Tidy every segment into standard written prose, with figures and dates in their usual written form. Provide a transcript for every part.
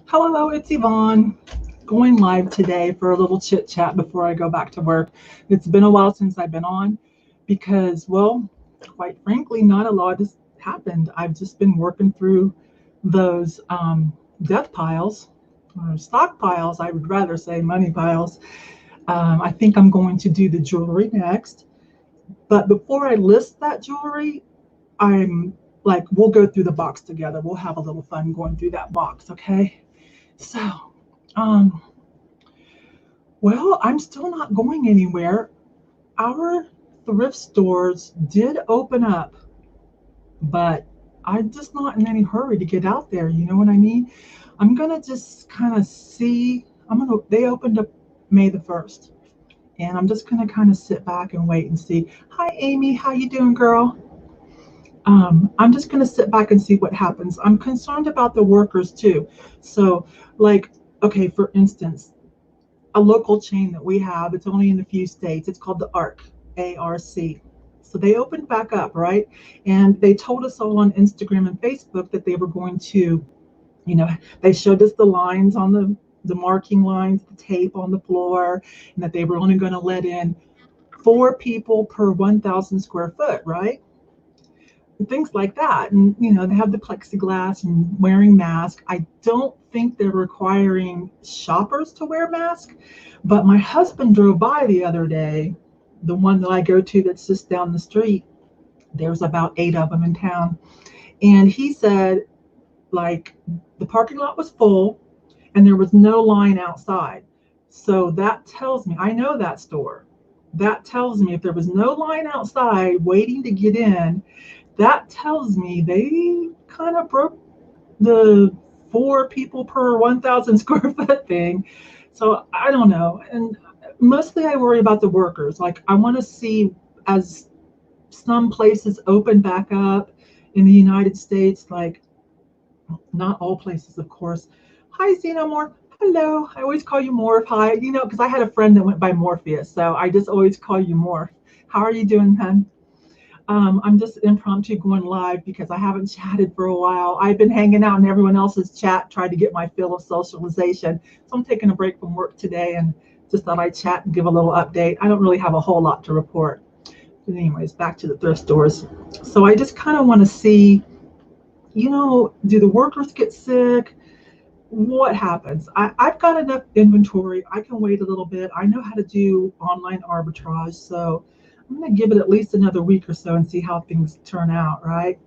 Hello, it's Yvonne. Going live today for a little chit chat before I go back to work. It's been a while since I've been on because, well, quite frankly, not a lot has happened. I've just been working through those death piles, or stock piles, I would rather say money piles. I think I'm going to do the jewelry next. But before I list that jewelry, I'm like, we'll go through the box together. We'll have a little fun going through that box, okay? So, um, well, I'm still not going anywhere. Our thrift stores did open up, but I'm just not in any hurry to get out there. You know what I mean? I'm gonna just kind of see. They opened up May the 1st, and I'm just gonna kind of sit back and wait and see. Hi, Amy. How you doing, girl? I'm just gonna sit back and see what happens. I'm concerned about the workers too. So, like, okay, for instance, a local chain that we have. It's only in a few states. It's called the ARC, ARC. So they opened back up, right? And they told us all on Instagram and Facebook that they were going to, you know, they showed us the lines on the marking lines, the tape on the floor, and that they were only going to let in 4 people per 1,000 square foot, right? And things like that. And, they have the plexiglass and wearing masks. I don't think they're requiring shoppers to wear masks, but my husband drove by the other day, the one that I go to that's just down the street. There's about 8 of them in town. And he said, like, the parking lot was full and there was no line outside. So that tells me, I know that store. That tells me if there was no line outside waiting to get in, that tells me they kind of broke the 4 people per 1,000 square foot thing. So I don't know. And mostly I worry about the workers. Like, I want to see, as some places open back up in the United States, like, not all places, of course. Hi, Xenomorph. Hello. I always call you Morph. Hi. Because I had a friend that went by Morpheus. So I just always call you Morph. How are you doing, hun? I'm just impromptu going live because I haven't chatted for a while. I've been hanging out in everyone else's chat, trying to get my fill of socialization. So I'm taking a break from work today and just thought I'd chat and give a little update. I don't really have a whole lot to report. But anyways, back to the thrift stores. So I just kind of want to see, do the workers get sick? What happens? I've got enough inventory. I can wait a little bit. I know how to do online arbitrage. So I'm going to give it at least another week or so and see how things turn out, right?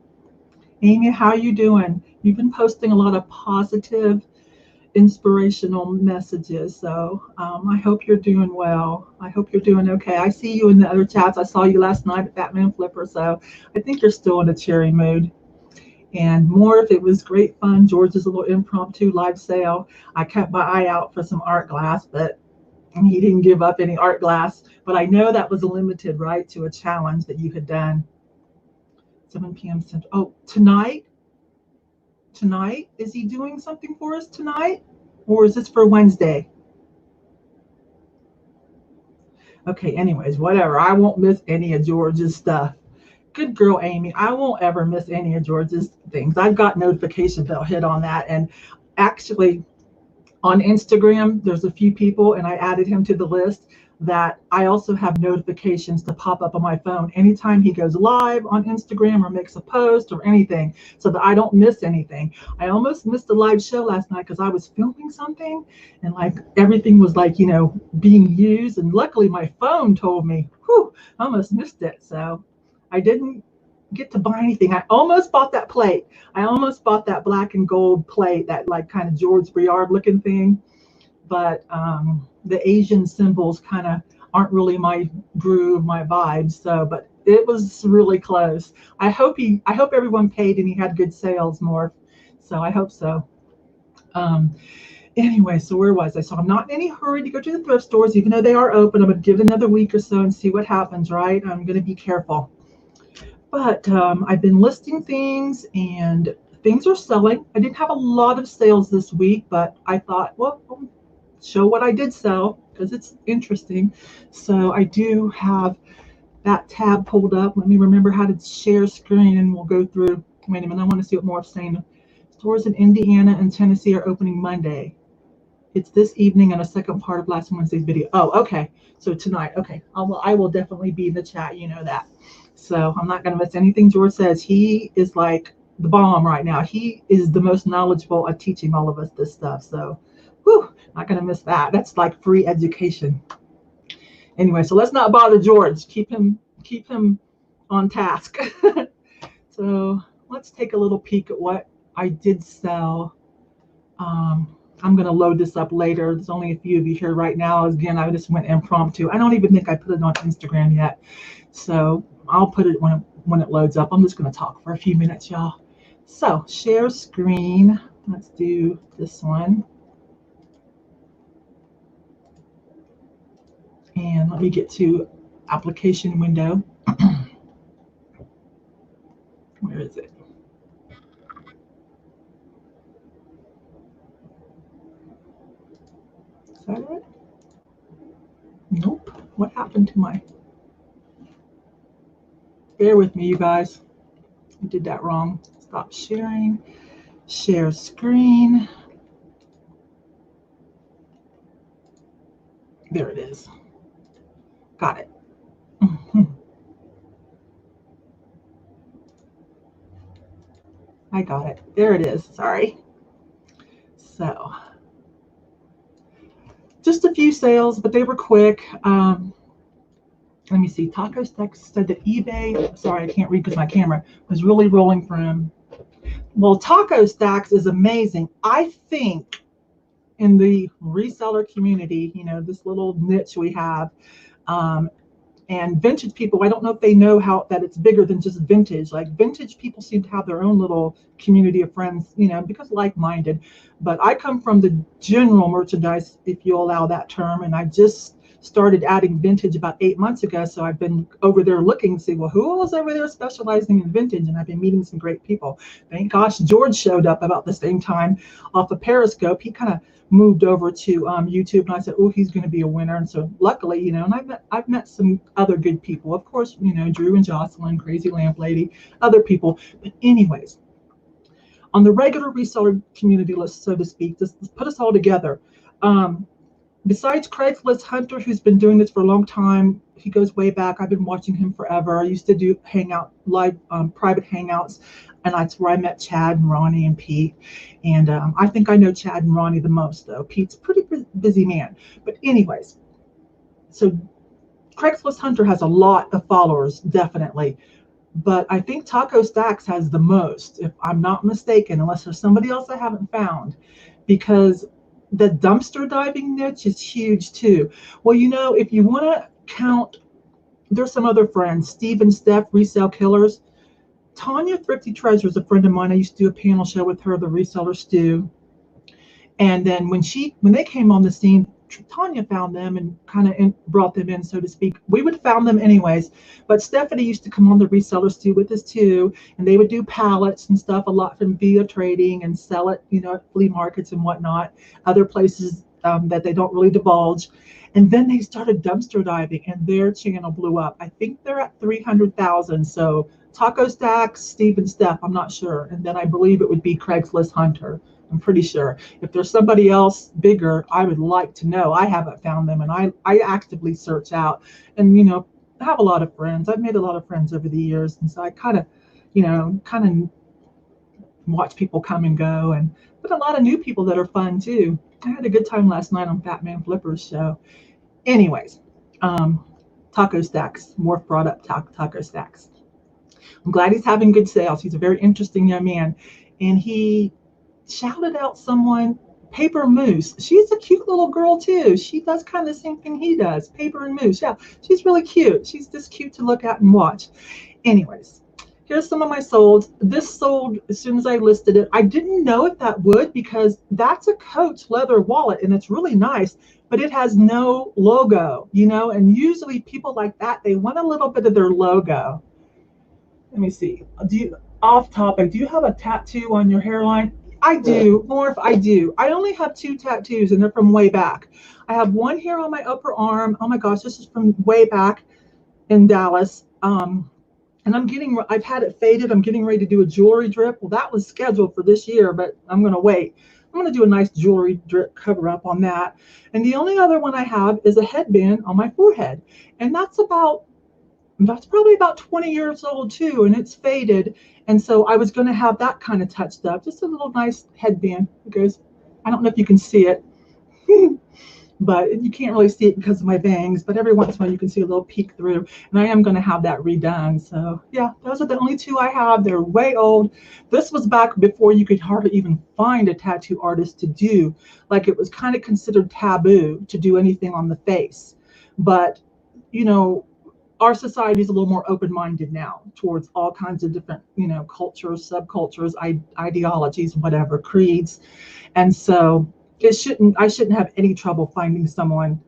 Amy, how are you doing? You've been posting a lot of positive, inspirational messages. So I hope you're doing well. I hope you're doing okay. I see you in the other chats. I saw you last night at Batman Flipper. So I think you're still in a cheery mood. And more, if it was great fun. George's little impromptu live sale. I kept my eye out for some art glass, but he didn't give up any art glass. But I know that was limited, right, to a challenge that you had done. 7 p.m. Central. Oh, tonight? Tonight? Is he doing something for us tonight? Or is this for Wednesday? Okay, anyways, whatever. I won't miss any of George's stuff. Good girl, Amy. I won't ever miss any of George's things. I've got notifications that'll hit on that. And actually, on Instagram, there's a few people, and I added him to the list, that I also have notifications to pop up on my phone anytime he goes live on Instagram or makes a post or anything, so that I don't miss anything. I almost missed a live show last night because I was filming something and like everything was like, being used. And luckily my phone told me, whew, I almost missed it. So I didn't get to buy anything. I almost bought that plate. I almost bought that black and gold plate, that like kind of George Briard looking thing. But the Asian symbols kind of aren't really my groove, my vibe. So, but it was really close. I hope everyone paid and he had good sales, more. So I hope so. Anyway, so where was I? So I'm not in any hurry to go to the thrift stores, even though they are open. I'm going to give it another week or so and see what happens, right? I'm going to be careful. But I've been listing things and things are selling. I didn't have a lot of sales this week, but I thought, well, I'll show what I did sell because it's interesting. So I do have that tab pulled up. Let me remember how to share screen and we'll go through. Wait a minute, I want to see what more saying. Stores in Indiana and Tennessee are opening Monday. It's this evening and a second part of last Wednesday's video. Oh, okay. So tonight. Okay. I will definitely be in the chat. You know that. So I'm not going to miss anything George says. He is like the bomb right now. He is the most knowledgeable at teaching all of us this stuff. So, whew, not going to miss that. That's like free education. Anyway, so let's not bother George. Keep him on task. So let's take a little peek at what I did sell. I'm going to load this up later. There's only a few of you here right now. Again, I just went impromptu. I don't even think I put it on Instagram yet. So I'll put it when it loads up. I'm just going to talk for a few minutes, y'all. So share screen. Let's do this one. And let me get to application window. Where is it? Is that it? Nope. What happened to my... Bear with me, you guys. I did that wrong. Stop sharing. Share screen. There it is. Got it. I got it. There it is. Sorry. So, just a few sales, but they were quick. Let me see. Taco Stacks said that eBay, sorry, I can't read because my camera was really rolling for him. Well, Taco Stacks is amazing. I think in the reseller community, you know, this little niche we have, and vintage people, I don't know if they know that it's bigger than just vintage. Like vintage people seem to have their own little community of friends, you know, because like-minded. But I come from the general merchandise, if you allow that term, and I just started adding vintage about 8 months ago. So I've been over there looking to see, well, who was over there specializing in vintage? And I've been meeting some great people. Thank gosh, George showed up about the same time off of Periscope. He kind of moved over to YouTube, and I said, oh, he's going to be a winner. And so luckily, you know, and I've met some other good people, of course, you know, Drew and Jocelyn, Crazy Lamp Lady, other people. But anyways, on the regular reseller community list, so to speak, just put us all together. Besides Craigslist Hunter, who's been doing this for a long time, he goes way back. I've been watching him forever. I used to do live private hangouts, and that's where I met Chad and Ronnie and Pete. And I think I know Chad and Ronnie the most, though. Pete's a pretty busy man. But anyways, so Craigslist Hunter has a lot of followers, definitely. But I think Taco Stacks has the most, if I'm not mistaken, unless there's somebody else I haven't found, because the dumpster diving niche is huge too. Well, you know, if you want to count, there's some other friends, Steve and Steph, Resale Killers. Tanya Thrifty Treasure is a friend of mine. I used to do a panel show with her, the Reseller Stew. And then when they came on the scene, Tanya found them and kind of brought them in, so to speak. We would have found them anyways, but Stephanie used to come on the Reseller Stew with us too, and they would do pallets and stuff a lot from via trading and sell it, you know, at flea markets and whatnot, other places that they don't really divulge. And then they started dumpster diving, and their channel blew up. I think they're at 300,000. So Taco Stacks, Steve and Steph, I'm not sure. And then I believe it would be Craigslist Hunter. I'm pretty sure. If there's somebody else bigger, I would like to know. I haven't found them, and I actively search out. And, you know, I have a lot of friends. I've made a lot of friends over the years. And so I kind of watch people come and go, but a lot of new people that are fun too. I had a good time last night on Fat Man Flipper's show. Anyways, Taco Stacks. Morph brought up Taco Stacks. I'm glad he's having good sales. He's a very interesting young man. And he shouted out someone, Paper Moose. She's a cute little girl too. She does kind of the same thing he does. Paper and Moose. Yeah, she's really cute. She's just cute to look at and watch. Anyways, here's some of my solds. This sold as soon as I listed it. I didn't know if that would, because that's a Coach leather wallet and it's really nice, but it has no logo, you know, and usually people like that, they want a little bit of their logo. Let me see. Off topic, do you have a tattoo on your hairline? I do, Morph, I do. I only have 2 tattoos, and they're from way back. I have one here on my upper arm. Oh my gosh, this is from way back in Dallas. And And I've had it faded. I'm getting ready to do a jewelry drip. Well, that was scheduled for this year, but I'm going to wait. I'm going to do a nice jewelry drip cover up on that. And the only other one I have is a headband on my forehead. And that's probably about 20 years old too, and it's faded. And so I was going to have that kind of touched up, just a little nice headband. It goes, I don't know if you can see it, but you can't really see it because of my bangs, but every once in a while you can see a little peek through, and I am going to have that redone. So yeah, those are the only two I have. They're way old. This was back before you could hardly even find a tattoo artist to do, like it was kind of considered taboo to do anything on the face. But you know, our society is a little more open-minded now towards all kinds of different, cultures, subcultures, ideologies, whatever, creeds. And so I shouldn't have any trouble finding someone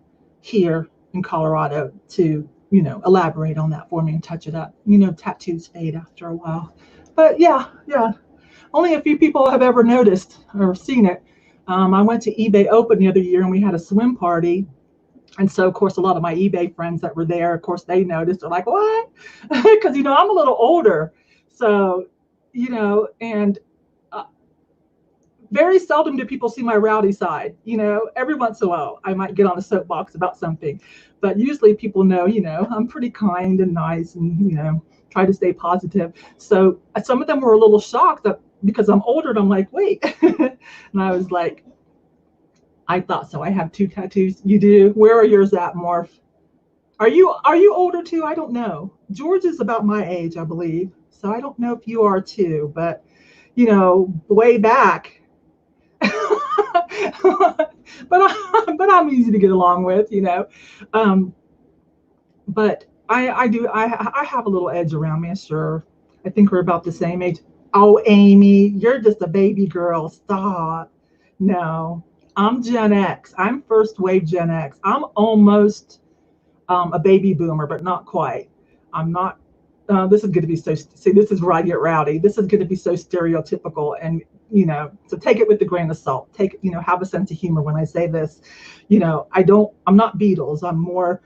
here in Colorado to, elaborate on that for me and touch it up. Tattoos fade after a while. But yeah. Only a few people have ever noticed or seen it. I went to eBay Open the other year and we had a swim party. And so, of course, a lot of my eBay friends that were there, of course, they noticed. They're like, what? Because, I'm a little older. So, and very seldom do people see my rowdy side. Every once in a while, I might get on a soapbox about something. But usually people know, I'm pretty kind and nice and, try to stay positive. So some of them were a little shocked that because I'm older, and I'm like, wait. And I was like, I thought so. I have 2 tattoos. You do? Where are yours at, Morph? Are you older too? I don't know. George is about my age, I believe. So I don't know if you are too, but way back. but I'm easy to get along with, But I have a little edge around me, sure. I think we're about the same age. Oh, Amy, you're just a baby girl. Stop. No. I'm Gen X. I'm first wave Gen X. I'm almost a baby boomer, but not quite. I'm not. This is going to be so. See, this is where I get rowdy. This is going to be so stereotypical, and so take it with a grain of salt. Have a sense of humor when I say this. I'm not Beatles. I'm more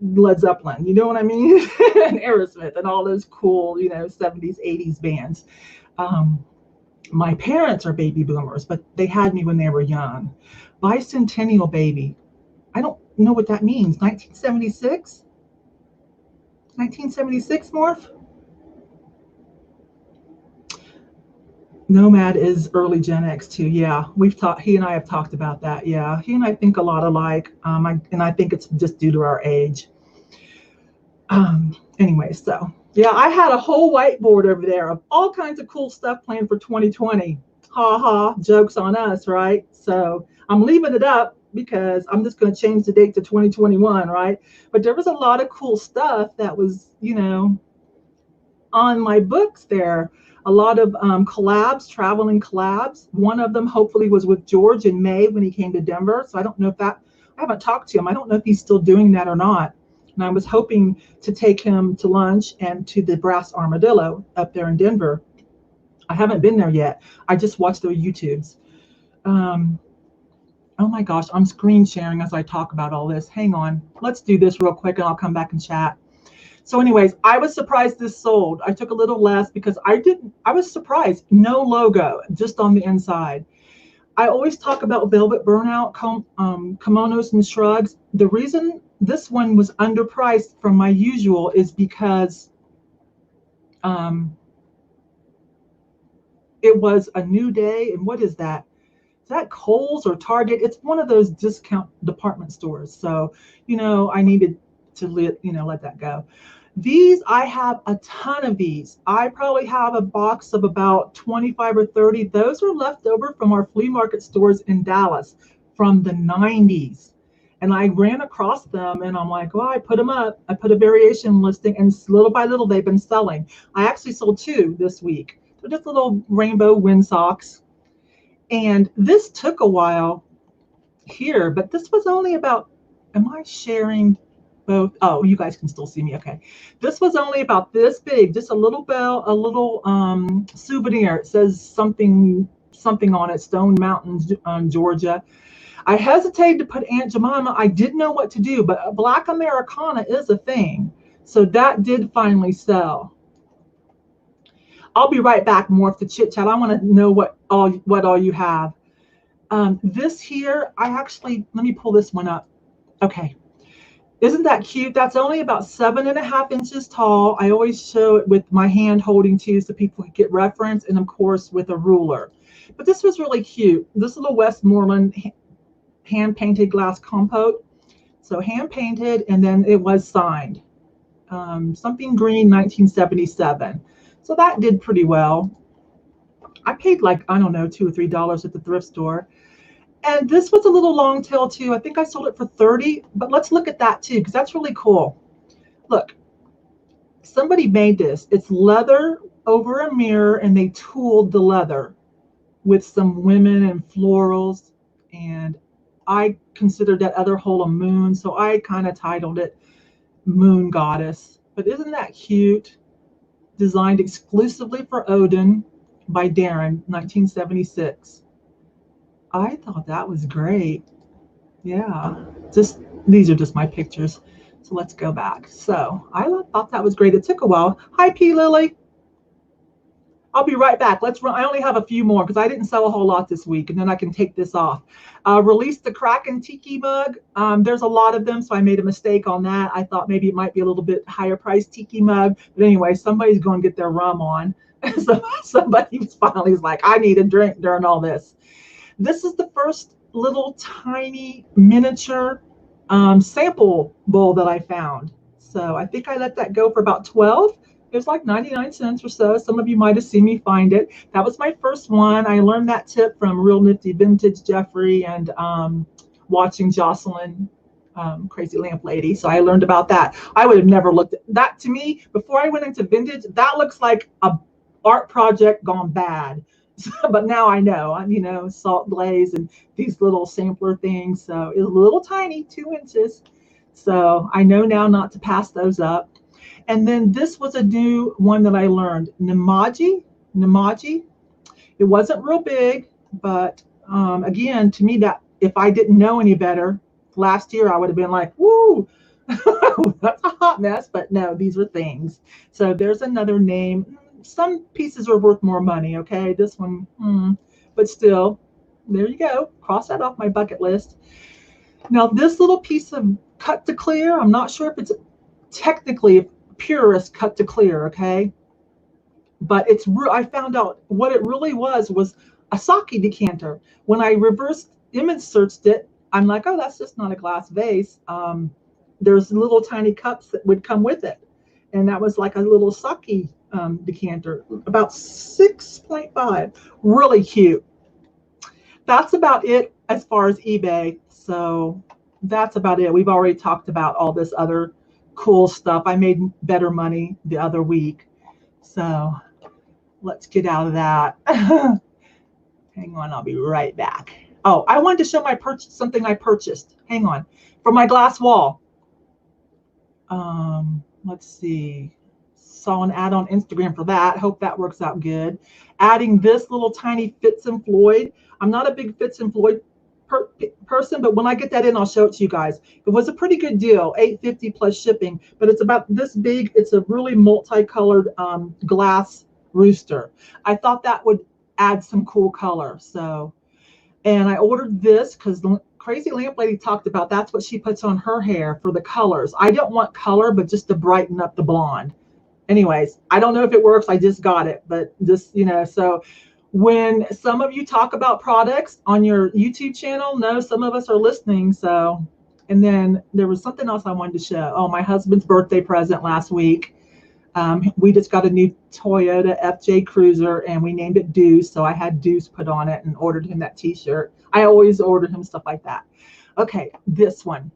Led Zeppelin. You know what I mean? And Aerosmith and all those cool, 70s, 80s bands. My parents are baby boomers, but they had me when they were young. Bicentennial baby. I don't know what that means. 1976? 1976, Morph? Nomad is early Gen X too. Yeah, he and I have talked about that. Yeah, he and I think a lot alike. And I think it's just due to our age. Anyway, so yeah, I had a whole whiteboard over there of all kinds of cool stuff planned for 2020. Ha ha, jokes on us, right? So I'm leaving it up because I'm just going to change the date to 2021, right? But there was a lot of cool stuff that was, on my books there. A lot of traveling collabs. One of them hopefully was with George in May when he came to Denver. So I don't know I haven't talked to him. I don't know if he's still doing that or not. And I was hoping to take him to lunch and to the Brass Armadillo up there in Denver. I haven't been there yet. I just watched their YouTubes. Oh my gosh, I'm screen sharing as I talk about all this. Hang on. Let's do this real quick and I'll come back and chat. So anyways, I was surprised this sold. I took a little less because I was surprised. No logo, just on the inside. I always talk about velvet burnout, kimonos and shrugs. The reason this one was underpriced from my usual is because it was a new day. And what is that? Is that Kohl's or Target? It's one of those discount department stores. So, I needed to let that go. These, I have a ton of these. I probably have a box of about 25 or 30. Those are left over from our flea market stores in Dallas from the 90s. And I ran across them and I'm like, well, I put them up. I put a variation listing and little by little they've been selling. I actually sold 2 this week. They're just little rainbow wind socks. And this took a while here, but this was only about, am I sharing both? Oh, you guys can still see me. Okay. This was only about this big, just a little bell, a little souvenir. It says something on it, Stone Mountain, Georgia. I hesitated to put Aunt Jemima. I didn't know what to do, but Black Americana is a thing. So that did finally sell. I'll be right back more of the chit chat. I want to know what all you have. This here, let me pull this one up. Okay. Isn't that cute? That's only about 7.5 inches tall. I always show it with my hand holding too so people can get reference, and of course with a ruler. But this was really cute. This little Westmoreland hand painted glass compote. So hand painted, and then it was signed. Something green 1977. So that did pretty well. I paid like, I don't know, $2 or $3 at the thrift store. And this was a little long tail too. I think I sold it for 30, but let's look at that too, because that's really cool. Look, somebody made this. It's leather over a mirror, and they tooled the leather with some women and florals. And I considered that other hole a moon, so I kind of titled it Moon Goddess. But isn't that cute? Designed exclusively for Odin by Darren, 1976. I thought that was great. Yeah, these are just my pictures. So let's go back. So I thought that was great. It took a while. Hi, P. Lily. I'll be right back. Let's run. I only have a few more because I didn't sell a whole lot this week, and then I can take this off. Release the Kraken Tiki mug. There's a lot of them, so I made a mistake on that. I thought maybe it might be a little bit higher price Tiki mug, but anyway, somebody's going to get their rum on. So somebody finally was like, I need a drink during all this. This is the first little tiny miniature sample bowl that I found. So I think I let that go for about 12. It was like 99 cents or so. Some of you might have seen me find it. That was my first one. I learned that tip from Real Nifty Vintage Jeffrey and watching Jocelyn, Crazy Lamp Lady. So I learned about that. I would have never looked at that. To me, before I went into vintage, that looks like a art project gone bad. But now I know, salt glaze and these little sampler things. So it's a little tiny, 2 inches. So I know now not to pass those up. And then this was a new one that I learned, Namaji. It wasn't real big, but again, to me, that if I didn't know any better, last year I would have been like, woo, that's a hot mess. But no, these are things. So there's another name. Some pieces are worth more money, okay? This one, but still, there you go. Cross that off my bucket list. Now, this little piece of cut to clear, I'm not sure if it's technically purest cut to clear, okay? But I found out what it really was a sake decanter. When I reverse image searched it, I'm like, oh, that's just not a glass vase. There's little tiny cups that would come with it. And that was like a little sake decanter, about 6.5. Really cute. That's about it as far as eBay. So that's about it. We've already talked about all this other cool stuff. I made better money the other week. So let's get out of that. Hang on, I'll be right back. Oh, I wanted to show something I purchased. Hang on. For my glass wall. Let's see. Saw an ad on Instagram for that. Hope that works out good. Adding this little tiny Fitz and Floyd. I'm not a big Fitz and Floyd person, but when I get that in, I'll show it to you guys. It was a pretty good deal, $8.50 plus shipping, but it's about this big. It's a really multicolored glass rooster. I thought that would add some cool color. So, and I ordered this because the Crazy Lamp Lady talked about that's what she puts on her hair for the colors. I don't want color, but just to brighten up the blonde. Anyways, I don't know if it works. I just got it, but just, so when some of you talk about products on your YouTube channel, no, some of us are listening. So, and then there was something else I wanted to show. Oh, my husband's birthday present last week. We just got a new Toyota FJ Cruiser and we named it Deuce. So I had Deuce put on it and ordered him that t-shirt. I always order him stuff like that. Okay, this one.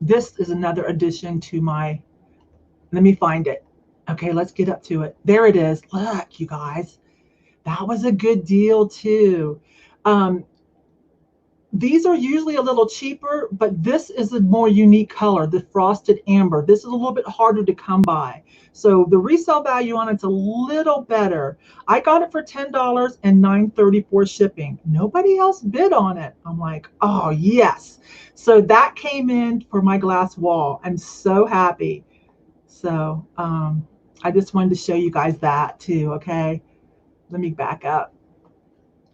This is another addition to my, let me find it. Okay, let's get up to it. There it is. Look, you guys, that was a good deal too. These are usually a little cheaper, but this is a more unique color, the frosted amber. This is a little bit harder to come by. So the resale value on it's a little better. I got it for $10 and $9.34 shipping. Nobody else bid on it. I'm like, oh yes. So that came in for my glass wall. I'm so happy. So I just wanted to show you guys that too, okay? Let me back up.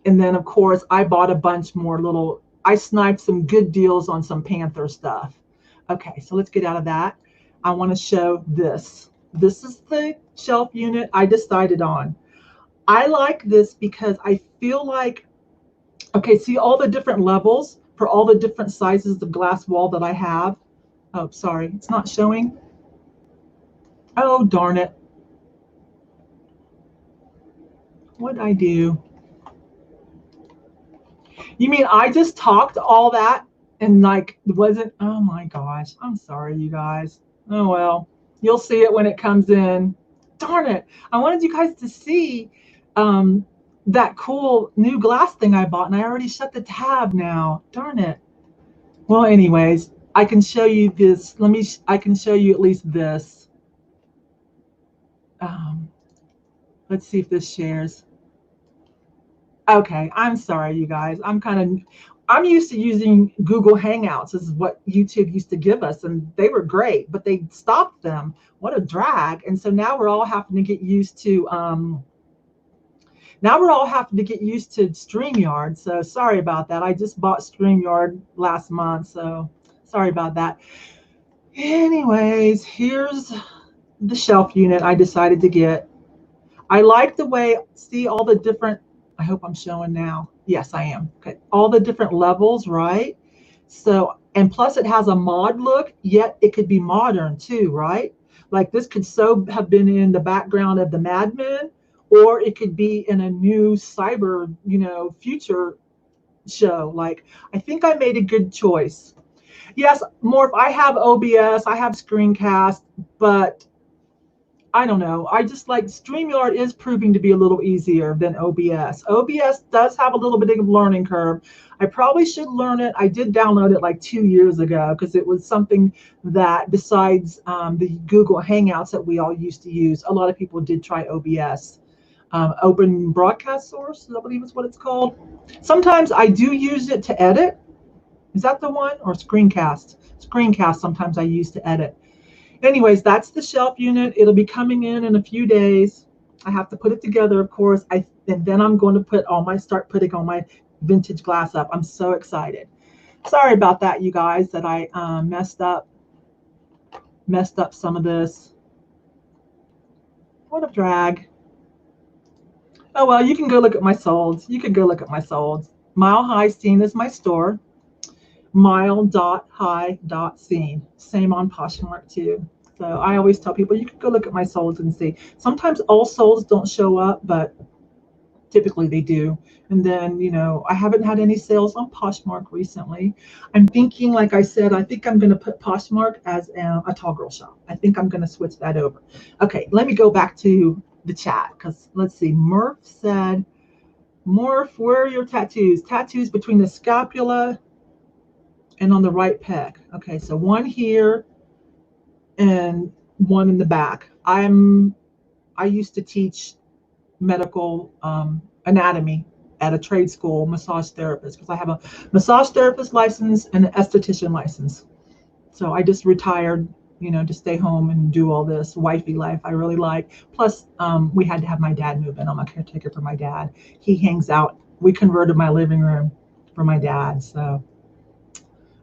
And then, of course, I bought a bunch more little, I sniped some good deals on some Panther stuff. Okay, so let's get out of that. I want to show this. This is the shelf unit I decided on. I like this because I feel like, okay, see all the different levels for all the different sizes of glass wall that I have. Oh, sorry, it's not showing. Oh, darn it. What did I do? You mean I just talked all that and like it wasn't, oh my gosh, I'm sorry, you guys. Oh well, you'll see it when it comes in. Darn it. I wanted you guys to see that cool new glass thing I bought, and I already shut the tab now. Darn it. Well, anyways, I can show you this. I can show you at least this. Um, let's see if this shares. Okay, I'm sorry, you guys. I'm used to using Google Hangouts. This is what YouTube used to give us, and they were great, but they stopped them. What a drag! And so now we're all having to get used to. Now we're all having to get used to StreamYard. So sorry about that. I just bought StreamYard last month, so sorry about that. Anyways, here's the shelf unit I decided to get. I like the way, see all the different, I hope I'm showing now. Yes, I am. Okay. All the different levels, right? So, and plus it has a mod look, yet it could be modern too, right? Like this could so have been in the background of the Mad Men, or it could be in a new cyber, future show. Like, I think I made a good choice. Yes, Morph, I have OBS, I have screencast, but I don't know. I just like StreamYard is proving to be a little easier than OBS. OBS does have a little bit of a learning curve. I probably should learn it. I did download it like 2 years ago because it was something that besides the Google Hangouts that we all used to use, a lot of people did try OBS. Open Broadcast Source, I believe is what it's called. Sometimes I do use it to edit. Is that the one? Or Screencast? Screencast sometimes I use to edit. Anyways, that's the shelf unit. It'll be coming in a few days. I have to put it together, of course. And then I'm going to start putting all my vintage glass up. I'm so excited. Sorry about that, you guys, that I messed up some of this. What a drag. Oh, well, you can go look at my solds. You can go look at my solds. Mile High Scene is my store. Mile.high.scene. Same on Poshmark too. So I always tell people you can go look at my solds and see. Sometimes all solds don't show up, but typically they do. And then, I haven't had any sales on Poshmark recently. I'm thinking, like I said, I think I'm going to put Poshmark as a tall girl shop. I think I'm going to switch that over. Okay, let me go back to the chat because let's see. Murph said, Murph, where are your tattoos? Tattoos between the scapula and on the right pec. Okay, so one here and one in the back. I used to teach medical anatomy at a trade school, massage therapist, because I have a massage therapist license and an esthetician license. So I just retired, to stay home and do all this wifey life I really like. Plus, we had to have my dad move in. I'm a caretaker for my dad. He hangs out. We converted my living room for my dad, so.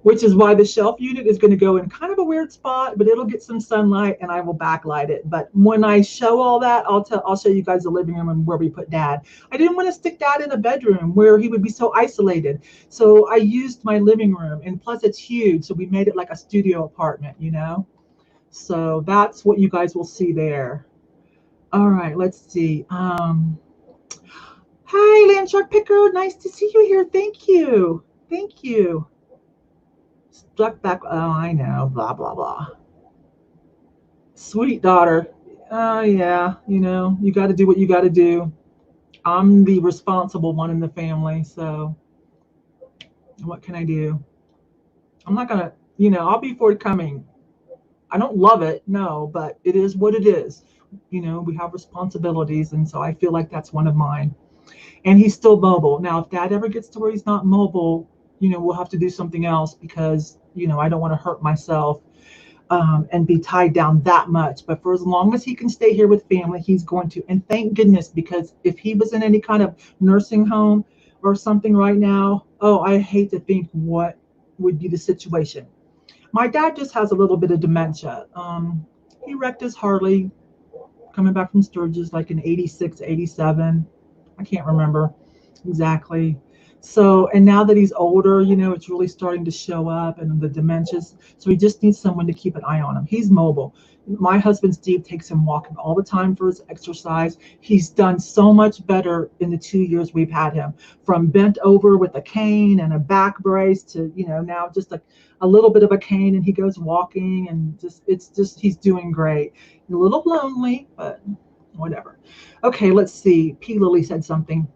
Which is why the shelf unit is going to go in kind of a weird spot, but it'll get some sunlight and I will backlight it. But when I show all that, I'll show you guys the living room and where we put Dad. I didn't want to stick Dad in a bedroom where he would be so isolated. So I used my living room, and plus it's huge. So we made it like a studio apartment, So that's what you guys will see there. All right, let's see. Hi, Landshark Picker. Nice to see you here. Thank you. Thank you. Stuck back. Oh, I know. Blah, blah, blah. Sweet daughter. Oh, yeah. You got to do what you got to do. I'm the responsible one in the family. So what can I do? I'm not going to, I'll be forthcoming. I don't love it. No, but it is what it is. We have responsibilities. And so I feel like that's one of mine. And he's still mobile. Now, if Dad ever gets to where he's not mobile, we'll have to do something else because, I don't want to hurt myself. and be tied down that much. But for as long as he can stay here with family, he's going to. And thank goodness, because if he was in any kind of nursing home or something right now, oh, I hate to think what would be the situation. My dad just has a little bit of dementia. He wrecked his Harley coming back from Sturgis like in 86, 87. I can't remember exactly. So, and now that he's older, it's really starting to show up and the dementias. So he just needs someone to keep an eye on him. He's mobile. My husband, Steve, takes him walking all the time for his exercise. He's done so much better in the 2 years we've had him, from bent over with a cane and a back brace to, now just a little bit of a cane, and he goes walking, and he's doing great. A little lonely, but whatever. Okay, let's see. P. Lily said something.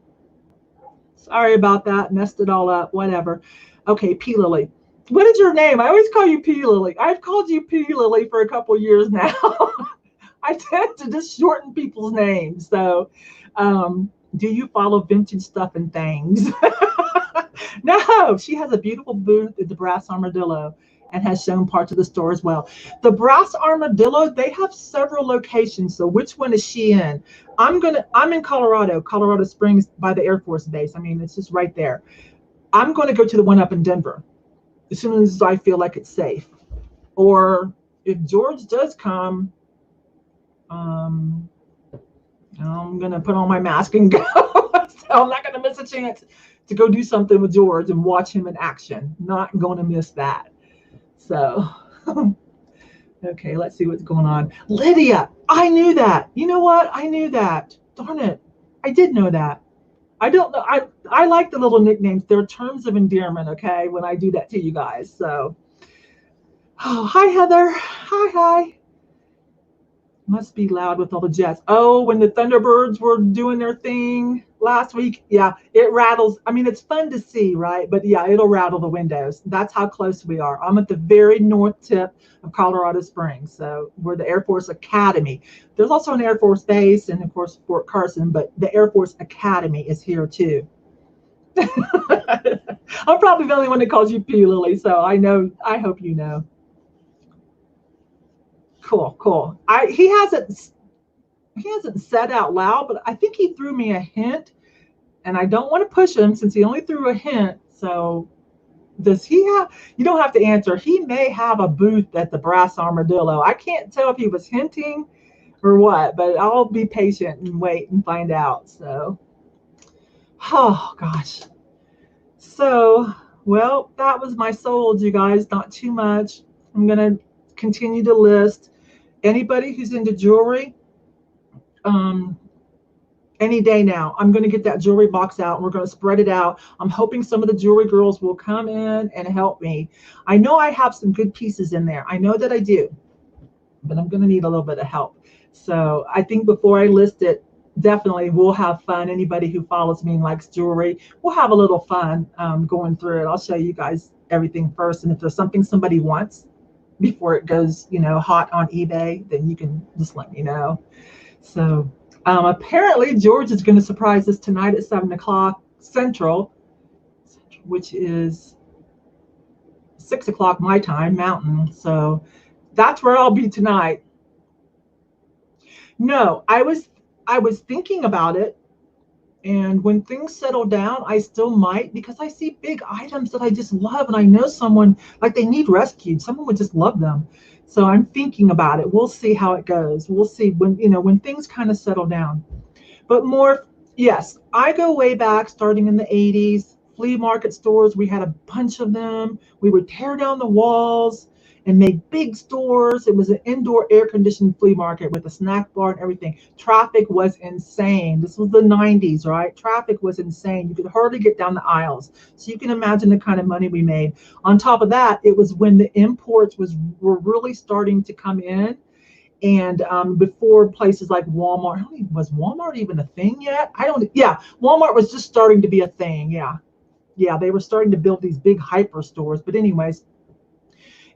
Sorry about that. Messed it all up. Whatever. Okay, P. Lily. What is your name? I always call you P. Lily. I've called you P. Lily for a couple years now. I tend to just shorten people's names. So, do you follow vintage stuff and things? No, she has a beautiful booth at the Brass Armadillo and has shown parts of the store as well. The Brass Armadillo, they have several locations. So which one is she in? I'm in Colorado Springs by the Air Force Base. I mean, it's just right there. I'm going to go to the one up in Denver as soon as I feel like it's safe. Or if George does come, I'm going to put on my mask and go. So I'm not going to miss a chance to go do something with George and watch him in action. Not going to miss that. So, okay, let's see what's going on. Lydia, I knew that. You know what? I knew that. Darn it. I did know that. I don't know. I like the little nicknames. They're terms of endearment, okay, when I do that to you guys. So, oh, hi, Heather. Hi. Must be loud with all the jets. Oh, when the Thunderbirds were doing their thing last week, yeah, it rattles. I mean, it's fun to see, right? But yeah, it'll rattle the windows. That's how close we are. I'm at the very north tip of Colorado Springs. So we're the Air Force Academy. There's also an Air Force base and, of course, Fort Carson, but the Air Force Academy is here too. I'm probably the only one that calls you P. Lily, so I hope you know. Cool. He hasn't said out loud, but I think he threw me a hint, and I don't want to push him since he only threw a hint. So does he have, you don't have to answer. He may have a booth at the Brass Armadillo. I can't tell if he was hinting or what, but I'll be patient and wait and find out. So, oh gosh. So, well, that was my sold, you guys. Not too much. I'm going to continue to list. Anybody who's into jewelry, any day now, I'm going to get that jewelry box out and we're going to spread it out. I'm hoping some of the jewelry girls will come in and help me. I know I have some good pieces in there. I know that I do, but I'm going to need a little bit of help. So I think before I list it, definitely we'll have fun. Anybody who follows me and likes jewelry, we'll have a little fun going through it. I'll show you guys everything first. And if there's something somebody wants before it goes, hot on eBay, then you can just let me know. So apparently George is going to surprise us tonight at 7:00 Central, which is 6:00 my time, Mountain. So that's where I'll be tonight. No, I was thinking about it. And when things settle down, I still might, because I see big items that I just love. And I know someone, like, they need rescued. Someone would just love them. So I'm thinking about it. We'll see how it goes. We'll see when things kind of settle down. But more, yes, I go way back, starting in the 80s. Flea market stores, we had a bunch of them. We would tear down the walls and make big stores. It was an indoor air-conditioned flea market with a snack bar and everything. Traffic was insane. This was the 90s, right? Traffic was insane. You could hardly get down the aisles. So you can imagine the kind of money we made. On top of that, it was when the imports were really starting to come in. And before places like Walmart, was Walmart even a thing yet? Walmart was just starting to be a thing. Yeah, they were starting to build these big hyper stores. But anyways,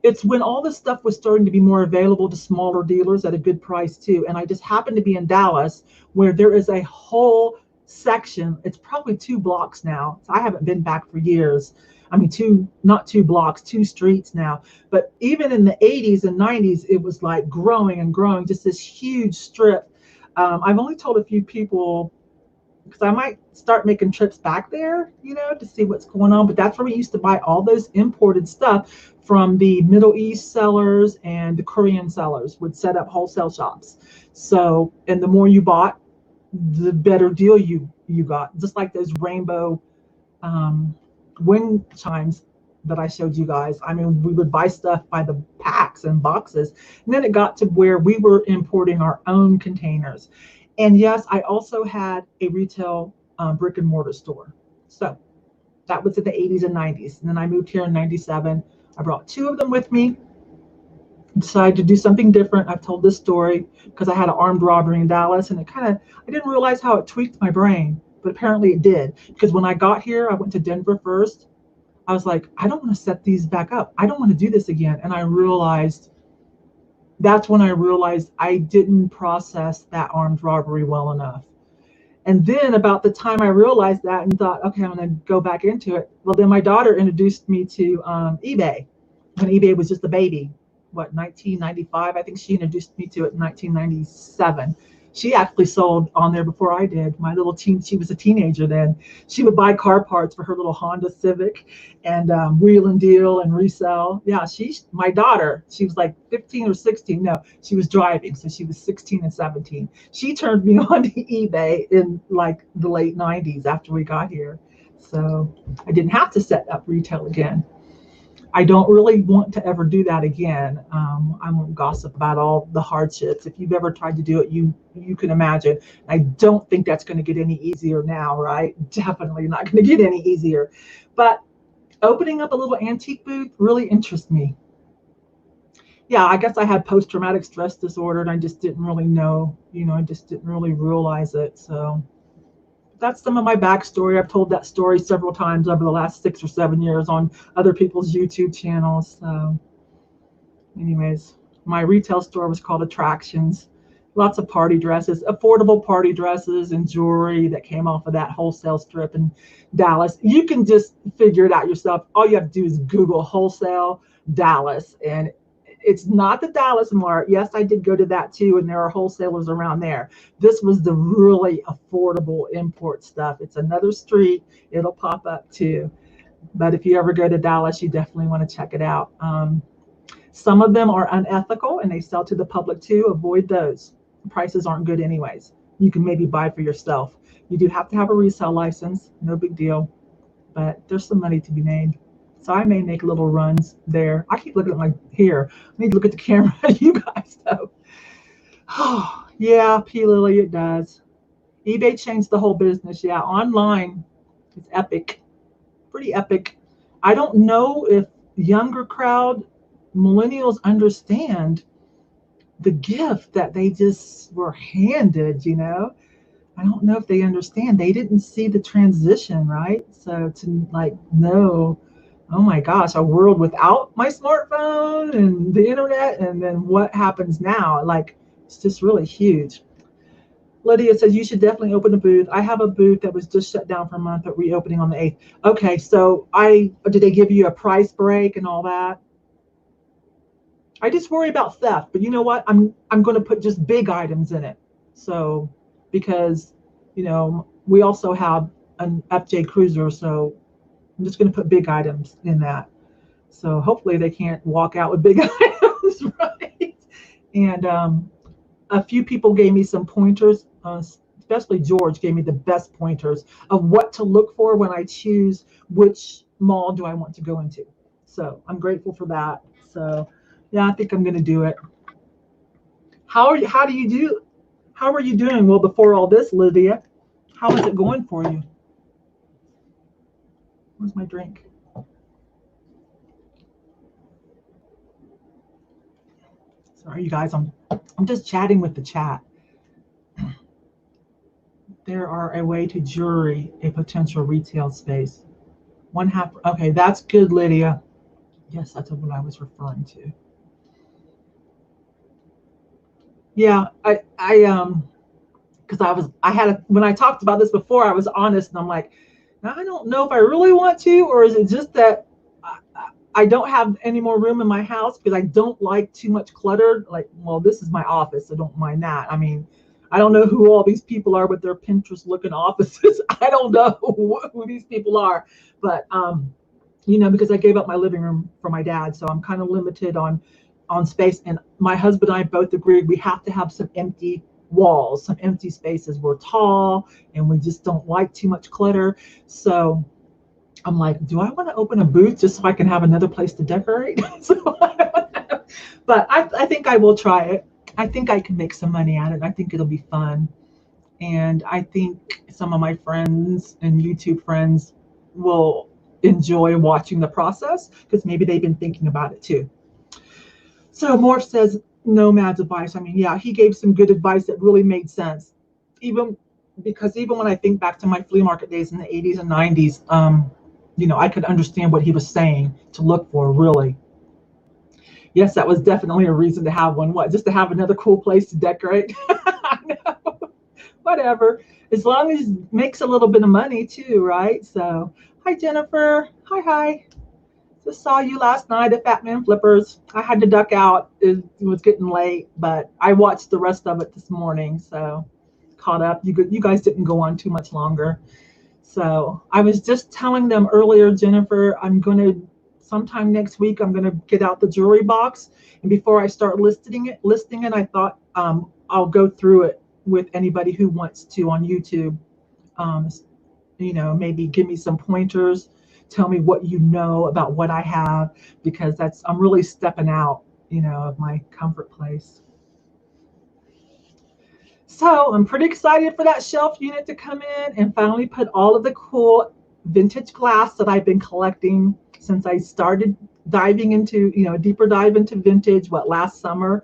it's when all this stuff was starting to be more available to smaller dealers at a good price too. And I just happened to be in Dallas, where there is a whole section. It's probably 2 blocks now. So I haven't been back for years. I mean, not 2 blocks, 2 streets now. But even in the 80s and 90s, it was like growing and growing, just this huge strip. I've only told a few people because I might start making trips back there, to see what's going on. But that's where we used to buy all those imported stuff from the Middle East sellers, and the Korean sellers would set up wholesale shops. So, and the more you bought, the better deal you got. Just like those rainbow wind chimes that I showed you guys. I mean, we would buy stuff by the packs and boxes, and then it got to where we were importing our own containers. And yes, I also had a retail brick and mortar store. So that was in the 80s and 90s. And then I moved here in 97. I brought 2 of them with me. Decided to do something different. I've told this story because I had an armed robbery in Dallas, and I didn't realize how it tweaked my brain, but apparently it did. Because when I got here, I went to Denver first. I was like, I don't want to set these back up. I don't want to do this again. And that's when I realized I didn't process that armed robbery well enough. And then about the time I realized that and thought, okay, I'm going to go back into it. Well, then my daughter introduced me to eBay when eBay was just a baby. 1995? I think she introduced me to it in 1997. She actually sold on there before I did. She was a teenager then. She would buy car parts for her little Honda Civic and wheel and deal and resell. Yeah, my daughter, she was like 15 or 16. No, she was driving, so she was 16 and 17. She turned me on to eBay in like the late 90s after we got here. So I didn't have to set up retail again. I don't really want to ever do that again. I won't gossip about all the hardships. If you've ever tried to do it, you can imagine. I don't think that's going to get any easier now, right? Definitely not going to get any easier. But opening up a little antique booth really interests me. Yeah, I guess I had post-traumatic stress disorder, and I just didn't really know, I just didn't really realize it. So that's some of my backstory. I've told that story several times over the last 6 or 7 years on other people's YouTube channels. So anyways, my retail store was called Attractions. Lots of party dresses, affordable party dresses and jewelry that came off of that wholesale strip in Dallas. You can just figure it out yourself. All you have to do is Google wholesale Dallas, and it's not the Dallas Mart. Yes, I did go to that too, and there are wholesalers around there. This was the really affordable import stuff. It's another street. It'll pop up too. But if you ever go to Dallas, you definitely want to check it out. Some of them are unethical, and they sell to the public too. Avoid those. The prices aren't good anyways. You can maybe buy for yourself. You do have to have a resale license. No big deal. But there's some money to be made. So I may make little runs there. I keep looking at my hair. I need to look at the camera. You guys know. Oh, yeah, P. Lily, it does. eBay changed the whole business. Yeah, online, it's epic. Pretty epic. I don't know if younger crowd, millennials, understand the gift that they just were handed, I don't know if they understand. They didn't see the transition, right? So to know, oh my gosh, a world without my smartphone and the internet, and then what happens now, it's just really huge. Lydia says you should definitely open a booth. I have a booth that was just shut down for a month, but reopening on the 8th. Okay, so did they give you a price break and all that? I just worry about theft, but you know what? I'm going to put just big items in it. So because we also have an FJ Cruiser, so I'm just going to put big items in that. So hopefully they can't walk out with big items, right? And a few people gave me some pointers, especially George gave me the best pointers of what to look for when I choose which mall do I want to go into. So I'm grateful for that. So yeah, I think I'm going to do it. How are you doing? Well, before all this, Lydia, how is it going for you? Where's my drink? Sorry, you guys, I'm just chatting with the chat. There are a way to jury a potential retail space. Okay, that's good, Lydia. Yes, that's what I was referring to. Yeah, I because when I talked about this before, I was honest, and I'm like, I don't know if I really want to, or is it just that I don't have any more room in my house because I don't like too much clutter. Like, well, this is my office, so don't mind that. I mean, I don't know who all these people are with their Pinterest looking offices. I don't know who these people are, but because I gave up my living room for my dad, so I'm kind of limited on space. And my husband and I both agreed we have to have some empty walls, some empty spaces. We're tall and we just don't like too much clutter. So I'm like, do I want to open a booth just so I can have another place to decorate? But I think I will try it. I think I can make some money at it. I think it'll be fun. And I think some of my friends and YouTube friends will enjoy watching the process because maybe they've been thinking about it too. So Morph says, Nomad's advice. I mean, yeah, he gave some good advice that really made sense. Even when I think back to my flea market days in the 80s and 90s, I could understand what he was saying to look for, really. Yes, that was definitely a reason to have one. What, just to have another cool place to decorate? I know. Whatever. As long as it makes a little bit of money too, right? So, hi, Jennifer. Hi. Just saw you last night at Fat Man Flippers. I had to duck out. It was getting late, but I watched the rest of it this morning, so caught up. You guys didn't go on too much longer. So I was just telling them earlier, Jennifer, sometime next week, I'm gonna get out the jewelry box, and before I start listing it, I thought I'll go through it with anybody who wants to on YouTube. Maybe give me some pointers, tell me what you know about what I have, because I'm really stepping out, of my comfort place. So I'm pretty excited for that shelf unit to come in and finally put all of the cool vintage glass that I've been collecting since I started diving into, a deeper dive into vintage, last summer.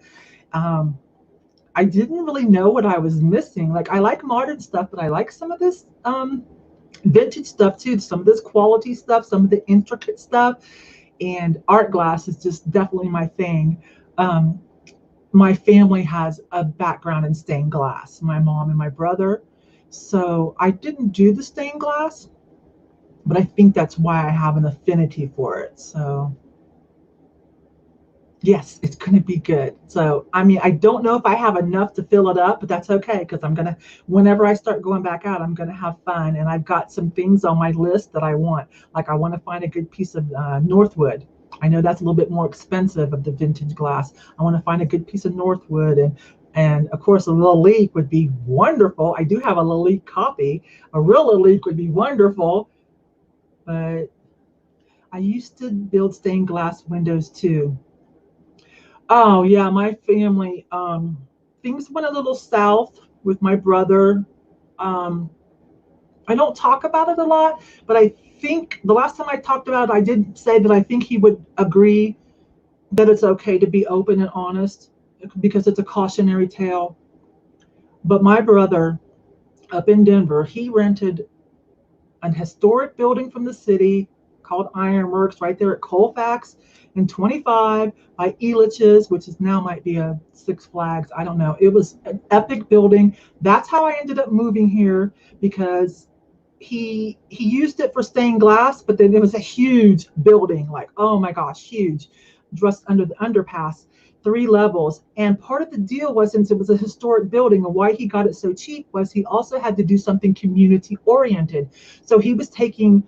I didn't really know what I was missing. Like, I like modern stuff, but I like some of this vintage stuff too, some of this quality stuff, some of the intricate stuff, and art glass is just definitely my thing. My family has a background in stained glass, my mom and my brother. So I didn't do the stained glass, but I think that's why I have an affinity for it. So yes, it's going to be good. So, I mean, I don't know if I have enough to fill it up, but that's okay, because whenever I start going back out, I'm going to have fun. And I've got some things on my list that I want. Like, I want to find a good piece of Northwood. I know that's a little bit more expensive of the vintage glass. I want to find a good piece of Northwood, and of course a Lalique would be wonderful. I do have a Lalique copy. A real Lalique would be wonderful, but I used to build stained glass windows too. Oh yeah, my family. Things went a little south with my brother. I don't talk about it a lot, but I think the last time I talked about it, I did say that I think he would agree that it's okay to be open and honest because it's a cautionary tale. But my brother up in Denver, he rented an historic building from the city called Ironworks right there at Colfax in 25 by Elitch's, which is now might be a Six Flags. I don't know. It was an epic building. That's how I ended up moving here, because he used it for stained glass, but then it was a huge building, like, oh my gosh, huge, just under the underpass, 3 levels. And part of the deal was, since it was a historic building, and why he got it so cheap was he also had to do something community oriented. So he was taking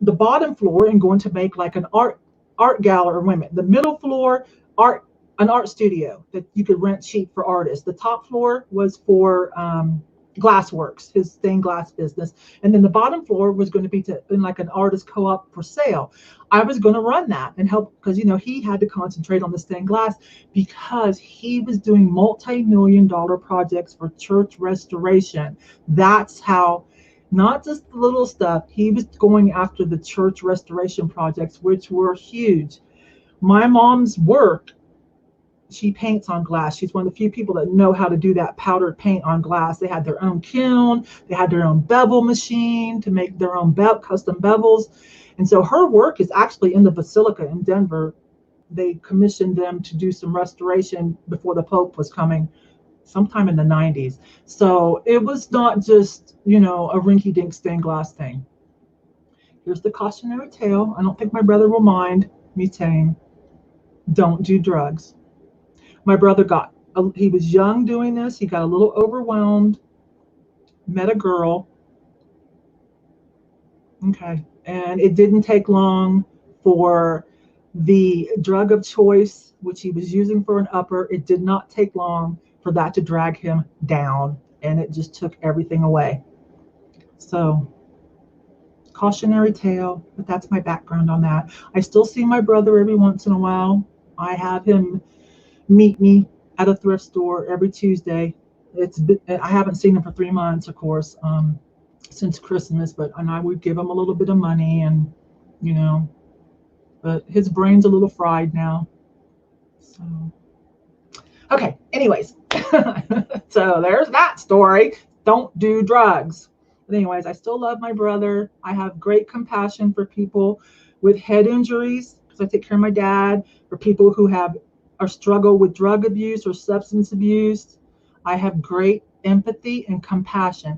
the bottom floor and going to make like an art gallery, women. The middle floor, an art studio that you could rent cheap for artists. The top floor was for Glassworks, his stained glass business, and then the bottom floor was going to be in like an artist co-op for sale. I was going to run that and help, because he had to concentrate on the stained glass, because he was doing multi-million-dollar projects for church restoration. That's how, not just the little stuff, he was going after the church restoration projects, which were huge. My mom's work, she paints on glass. She's one of the few people that know how to do that powdered paint on glass. They had their own kiln. They had their own bevel machine to make their own custom bevels. And so her work is actually in the Basilica in Denver. They commissioned them to do some restoration before the Pope was coming. sometime in the 90s. So it was not just, you know, a rinky-dink stained glass thing. Here's the cautionary tale. I don't think my brother will mind me saying, don't do drugs. My brother he was young doing this. He got a little overwhelmed, met a girl. Okay. And it didn't take long for the drug of choice, which he was using for an upper, it did not take long for that to drag him down. And it just took everything away. So, cautionary tale, but that's my background on that. I still see my brother every once in a while. I have him meet me at a thrift store every Tuesday. I haven't seen him for 3 months, of course, since Christmas, and I would give him a little bit of money, and you know, but his brain's a little fried now. So, okay, anyways, so there's that story. Don't do drugs. But anyways, I still love my brother. I have great compassion for people with head injuries because I take care of my dad, for people who have or struggle with drug abuse or substance abuse. I have great empathy and compassion.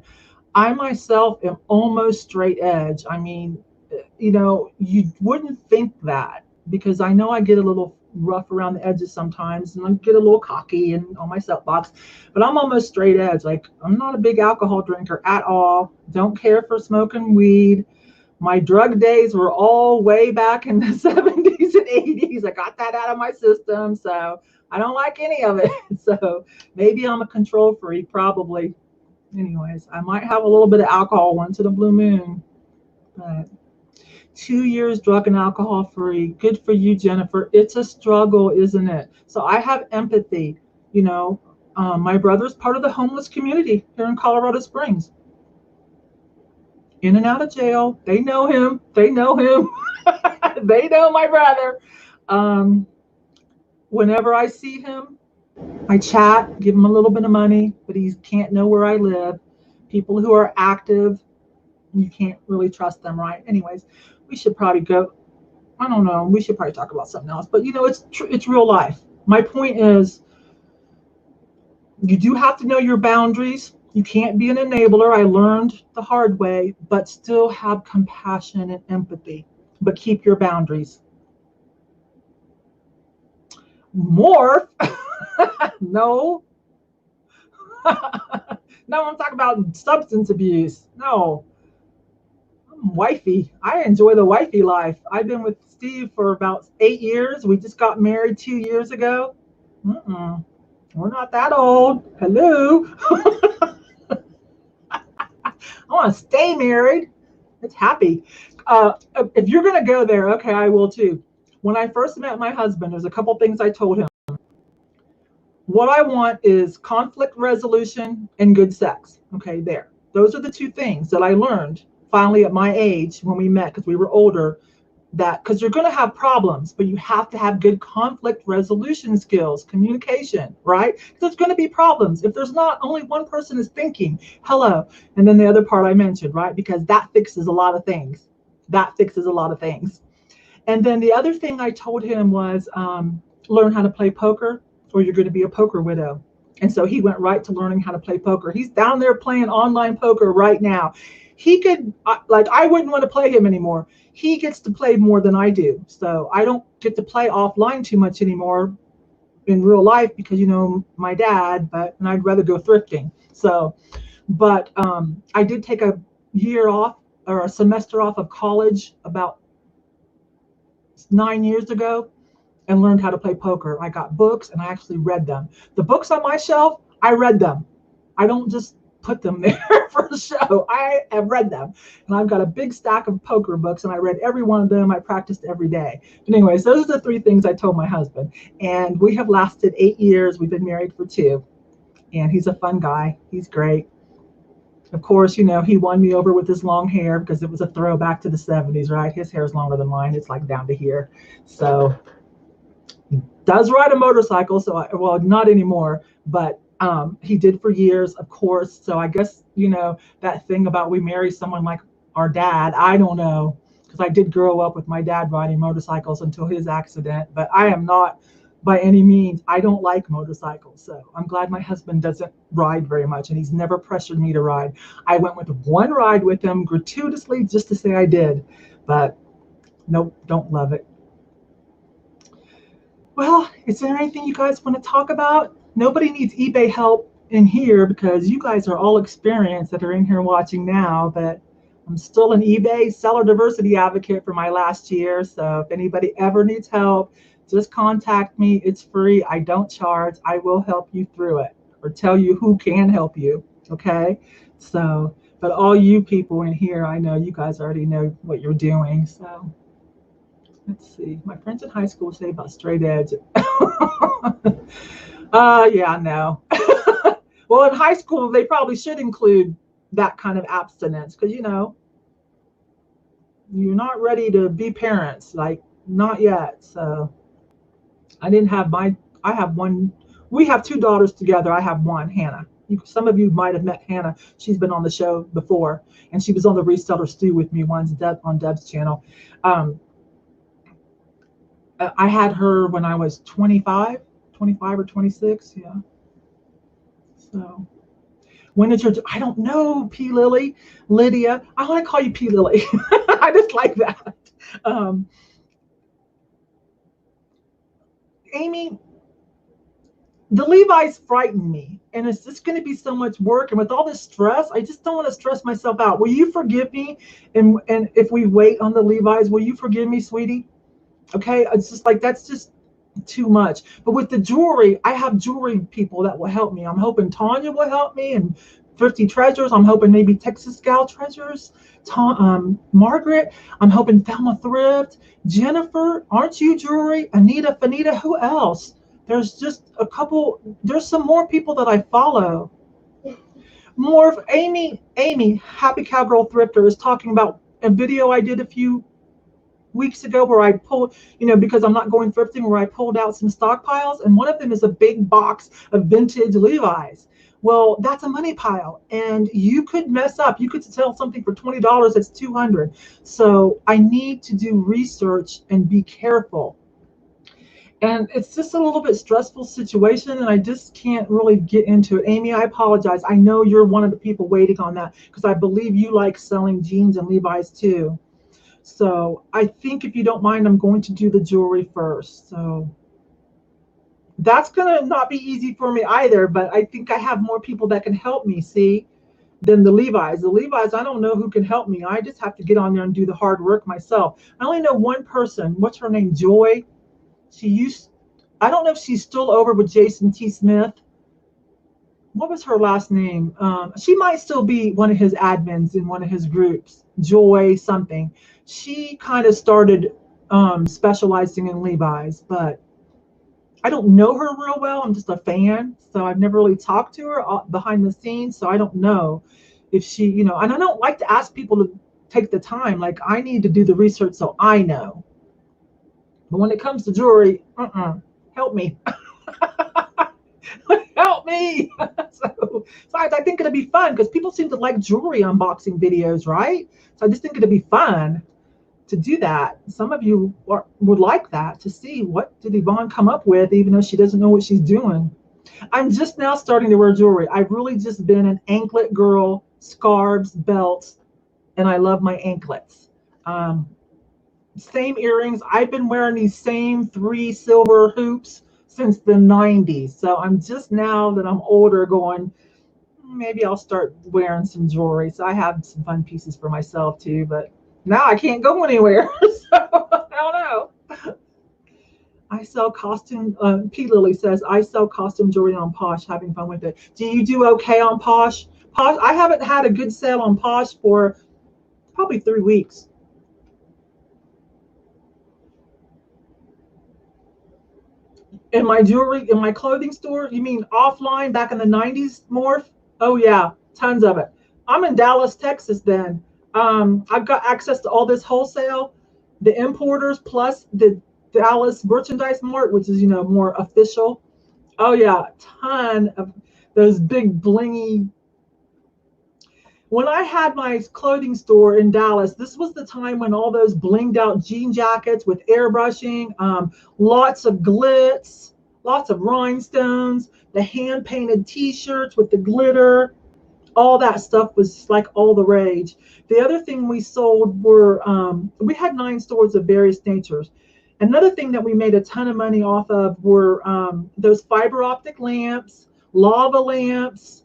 I myself am almost straight edge. I mean, you know, you wouldn't think that because I know I get a little rough around the edges sometimes and I get a little cocky and on my soapbox, but I'm almost straight edge. Like, I'm not a big alcohol drinker at all. Don't care for smoking weed. My drug days were all way back in the 70s and 80s. I got that out of my system, so I don't like any of it. So maybe I'm a control freak, probably. Anyways, I might have a little bit of alcohol once in a blue moon, but 2 years drug and alcohol free. Good for you, Jennifer. It's a struggle, isn't it? So I have empathy. You know, my brother's part of the homeless community here in Colorado Springs. In and out of jail. They know him. They know him. They know my brother. Whenever I see him, I chat, give him a little bit of money, but he can't know where I live. People who are active, you can't really trust them, right? Anyways, we should probably go. I don't know. We should probably talk about something else. But you know, it's real life. My point is, you do have to know your boundaries. You can't be an enabler. I learned the hard way, but still have compassion and empathy. But keep your boundaries. Morph? No. No, I'm talking about substance abuse. No. I'm wifey. I enjoy the wifey life. I've been with Steve for about 8 years. We just got married 2 years ago. We're not that old. Hello. I want to stay married. It's happy. If you're going to go there, okay, I will too. When I first met my husband, there's a couple things I told him. What I want is conflict resolution and good sex. Okay, there. Those are the two things that I learned finally at my age when we met, because we were older, that because you're going to have problems, but you have to have good conflict resolution skills, communication, right? Because there's going to be problems. If there's not, only one person is thinking, hello. And then the other part I mentioned, right? Because that fixes a lot of things. That fixes a lot of things. And then the other thing I told him was learn how to play poker, or you're going to be a poker widow. And so he went right to learning how to play poker. He's down there playing online poker right now. He could, I wouldn't want to play him anymore. He gets to play more than I do. So I don't get to play offline too much anymore in real life because, you know, my dad, and I'd rather go thrifting. So, but I did take a year off or a semester off of college about 9 years ago and learned how to play poker. I got books and I actually read them. The books on my shelf, I read them. I don't just put them there for the show. I have read them. And I've got a big stack of poker books and I read every one of them. I practiced every day. But anyways, those are the 3 things I told my husband. And we have lasted 8 years. We've been married for 2. And he's a fun guy. He's great. Of course, you know, he won me over with his long hair because it was a throwback to the 70s, right? His hair's longer than mine. It's like down to here. So he does ride a motorcycle. So, well, not anymore, but he did for years, of course. So I guess, you know, that thing about we marry someone like our dad, I don't know, because I did grow up with my dad riding motorcycles until his accident, but I am not by any means. I don't like motorcycles, so I'm glad my husband doesn't ride very much, and he's never pressured me to ride. I went with one ride with him gratuitously just to say I did, but nope, don't love it. Well, is there anything you guys want to talk about? Nobody needs eBay help in here because you guys are all experienced that are in here watching now, but I'm still an eBay seller diversity advocate for my last year. So if anybody ever needs help, just contact me. It's free. I don't charge. I will help you through it or tell you who can help you. Okay. So, but all you people in here, I know you guys already know what you're doing. So let's see. My friends in high school say about straight edge. Yeah, no. Well, in high school, they probably should include that kind of abstinence because, you know, you're not ready to be parents, like not yet. So I didn't have I have one, we have two daughters together. I have one, Hannah. Some of you might have met Hannah. She's been on the show before, and she was on the Reseller Stew with me once on Deb's channel. I had her when I was 25 or 26. Yeah. So when did your, I don't know, P. Lily, Lydia. I want to call you P. Lily. I just like that. Amy, the Levi's frighten me, and it's just going to be so much work. And with all this stress, I just don't want to stress myself out. Will you forgive me? And if we wait on the Levi's, will you forgive me, sweetie? Okay. It's just like, that's just too much. But with the jewelry, I have jewelry people that will help me. I'm hoping Tanya will help me, and Thrifty Treasures. I'm hoping maybe Texas Gal Treasures. Margaret. I'm hoping Thelma Thrift. Jennifer, aren't you jewelry? Anita, Fanita, who else? There's just a couple. There's some more people that I follow. More of Amy, Happy Cowgirl Thrifter, is talking about a video I did a few weeks ago where I pulled, you know, because I'm not going thrifting, where I pulled out some stockpiles, and one of them is a big box of vintage Levi's. Well, that's a money pile, and you could mess up. You could sell something for $20 that's $200. So I need to do research and be careful. And it's just a little bit stressful situation, and I just can't really get into it. Amy, I apologize. I know you're one of the people waiting on that because I believe you like selling jeans and Levi's too. So I think, if you don't mind, I'm going to do the jewelry first. So that's going to not be easy for me either, but I think I have more people that can help me, see, than the Levi's. The Levi's, I don't know who can help me. I just have to get on there and do the hard work myself. I only know one person. What's her name? Joy. I don't know if she's still over with Jason T. Smith. What was her last name? She might still be one of his admins in one of his groups. Joy something. She kind of started specializing in Levi's, but I don't know her real well. I'm just a fan, so I've never really talked to her behind the scenes, so I don't know if she, you know, and I don't like to ask people to take the time. Like, I need to do the research so I know. But when it comes to jewelry, help me. Help me. So I think it'll be fun because people seem to like jewelry unboxing videos, right? So I just think it'll be fun to do that. Some of you would like that, to see what did Yvonne come up with, even though she doesn't know what she's doing. I'm just now starting to wear jewelry. I've really just been an anklet girl, scarves, belts, and I love my anklets. Same earrings. I've been wearing these same 3 silver hoops since the 90s. So I'm just now that I'm older going, maybe I'll start wearing some jewelry. So I have some fun pieces for myself too, but now I can't go anywhere. So I don't know. I sell costume, P. Lily says, I sell costume jewelry on Posh, having fun with it. Do you do okay on Posh? Posh, I haven't had a good sale on Posh for probably 3 weeks. In my jewelry, in my clothing store, you mean offline back in the 90s, Morph? Oh yeah, tons of it. I'm in Dallas, Texas then. I've got access to all this wholesale, the importers, plus the Dallas Merchandise Mart, which is, you know, more official. Oh yeah, ton of those big blingy. When I had my clothing store in Dallas, this was the time when all those blinged out jean jackets with airbrushing, lots of glitz, lots of rhinestones, the hand painted t-shirts with the glitter, all that stuff was like all the rage. The other thing we sold were, we had 9 stores of various natures. Another thing that we made a ton of money off of were those fiber optic lamps, lava lamps,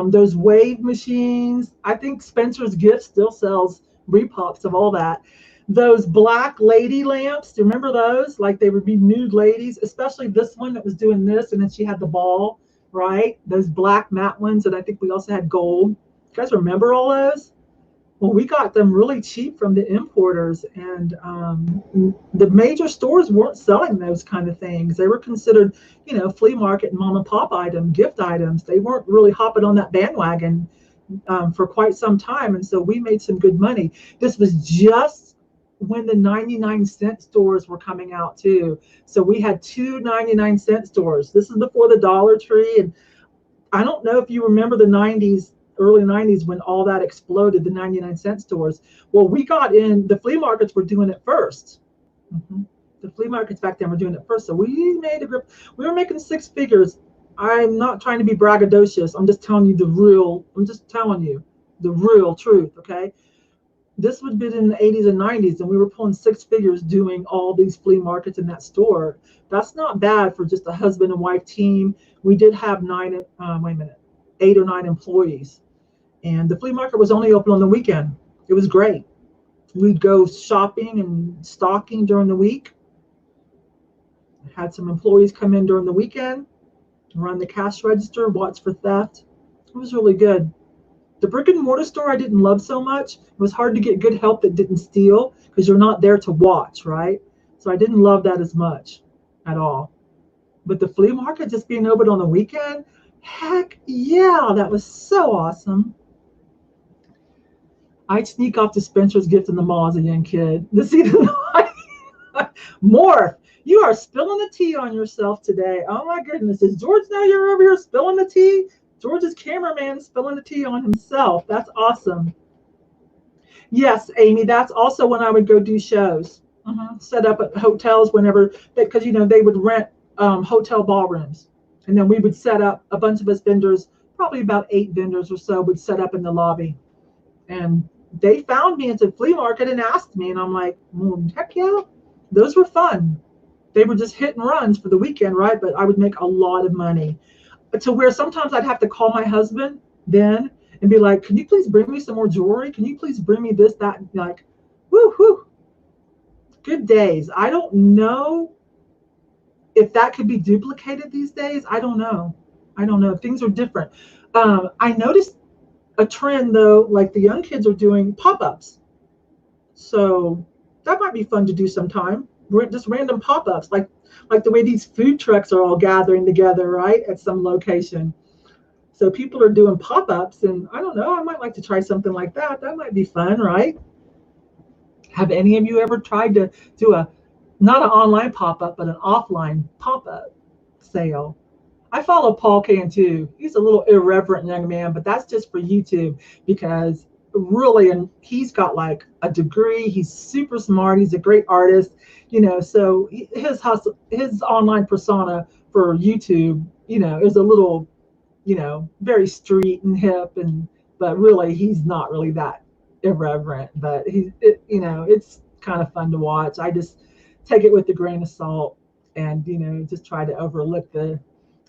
those wave machines. I think Spencer's Gift still sells repops of all that. Those black lady lamps, do you remember those? Like they would be nude ladies, especially this one that was doing this, and then she had the ball, right? Those black matte ones, and I think we also had gold. You guys remember all those? Well, we got them really cheap from the importers, and the major stores weren't selling those kind of things. They were considered, flea market and mom and pop item, gift items. They weren't really hopping on that bandwagon for quite some time, and so we made some good money. This was just when the 99-cent stores were coming out too. So we had 2 99-cent stores. This is before the Dollar Tree, and I don't know if you remember the 90s, early 90s, when all that exploded, the 99-cent stores. Well, we got in, the flea markets were doing it first. The flea markets back then were doing it first. So we made a grip. We were making 6 figures. I'm not trying to be braggadocious. I'm just telling you the real truth, okay? This would have been in the 80s and 90s, and we were pulling 6 figures doing all these flea markets in that store. That's not bad for just a husband and wife team. We did have 8 or 9 employees. And the flea market was only open on the weekend. It was great. We'd go shopping and stocking during the week. Had some employees come in during the weekend, run the cash register, watch for theft. It was really good. The brick and mortar store I didn't love so much. It was hard to get good help that didn't steal because you're not there to watch, right? So I didn't love that as much at all. But the flea market just being open on the weekend, heck yeah, that was so awesome. I'd sneak off to Spencer's Gift in the mall as a young kid. Morph, you are spilling the tea on yourself today. Oh my goodness. Does George know you're over here spilling the tea? George's cameraman spilling the tea on himself. That's awesome. Yes, Amy, that's also when I would go do shows. Set up at hotels whenever, because they would rent hotel ballrooms. And then we would set up, a bunch of us vendors, probably about 8 vendors or so, would set up in the lobby. And they found me at the flea market and asked me, and I'm like, heck yeah, those were fun. They were just hit and runs for the weekend, right? But I would make a lot of money, to where sometimes I'd have to call my husband then and be like, can you please bring me some more jewelry? Can you please bring me this, that? Like, woo-hoo. Good days. I don't know if that could be duplicated these days. I don't know. Things are different. I noticed a trend though, like the young kids are doing pop-ups. So that might be fun to do sometime. Just random pop-ups, like the way these food trucks are all gathering together, right, at some location. So people are doing pop-ups, and I don't know, I might like to try something like that. That might be fun, right? Have any of you ever tried to do not an online pop-up, but an offline pop-up sale? I follow Paul Cantu. He's a little irreverent young man, but that's just for YouTube, because really, and he's got like a degree. He's super smart. He's a great artist, so his online persona for YouTube, is a little, very street and hip, but really he's not really that irreverent, but it's kind of fun to watch. I just take it with a grain of salt and, just try to overlook the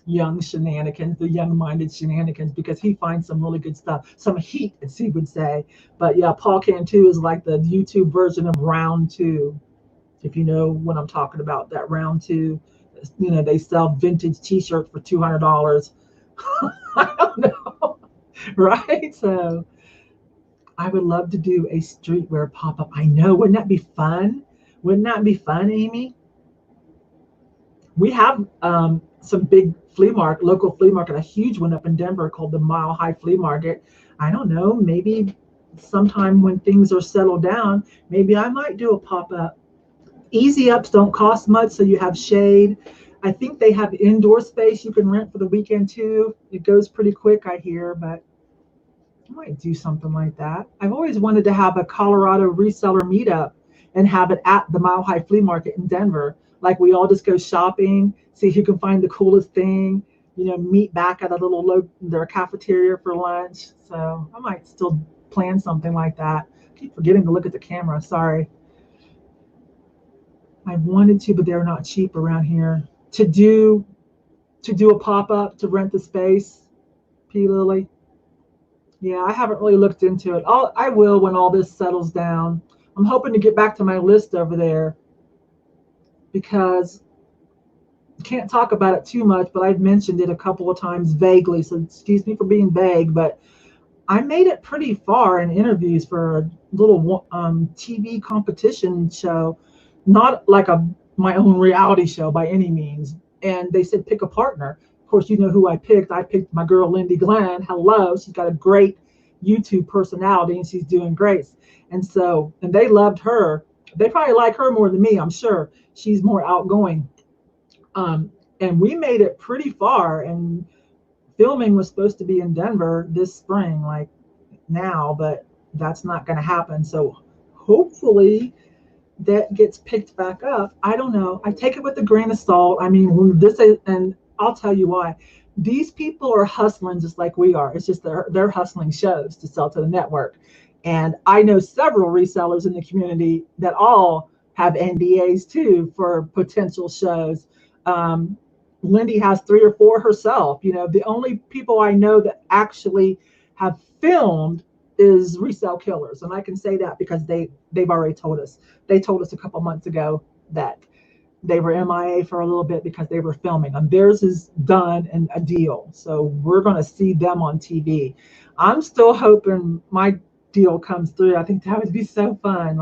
young shenanigans, the young-minded shenanigans, because he finds some really good stuff, some heat, as he would say. But yeah, Paul Cantu is like the YouTube version of Round 2, if you know what I'm talking about. That Round 2, they sell vintage t-shirts for $200. I don't know, right? So I would love to do a streetwear pop-up. I know, wouldn't that be fun? Amy? We have some big local flea market, a huge one up in Denver called the Mile High Flea Market. I don't know, maybe sometime when things are settled down, maybe I might do a pop-up. Easy ups don't cost much, so you have shade. I think they have indoor space you can rent for the weekend too. It goes pretty quick, I hear, but I might do something like that. I've always wanted to have a Colorado reseller meetup and have it at the Mile High Flea Market in Denver. Like we all just go shopping, see who can find the coolest thing, meet back at a little their cafeteria for lunch. So I might still plan something like that. I keep forgetting to look at the camera. Sorry. I wanted to, but they're not cheap around here. To do a pop-up to rent the space, P. Lily. Yeah, I haven't really looked into it. I will when all this settles down. I'm hoping to get back to my list over there because I can't talk about it too much, but I've mentioned it a couple of times vaguely, so excuse me for being vague, but I made it pretty far in interviews for a little TV competition show, not like my own reality show by any means. And they said pick a partner. Of course, you know who I picked. I picked my girl Lindy Glenn. Hello, she's got a great YouTube personality and she's doing great. And they loved her. They probably like her more than me, I'm sure. She's more outgoing. And we made it pretty far. And filming was supposed to be in Denver this spring, like now, but that's not going to happen. So hopefully that gets picked back up. I don't know. I take it with a grain of salt. I mean, and I'll tell you why. These people are hustling just like we are. It's just they're hustling shows to sell to the network. And I know several resellers in the community that all have NDAs too for potential shows. Lindy has 3 or 4 herself. The only people I know that actually have filmed is Resell Killers. And I can say that because they've already told us. They told us a couple months ago that they were MIA for a little bit because they were filming. And theirs is done and a deal. So we're going to see them on TV. I'm still hoping my deal comes through. I think that would be so fun.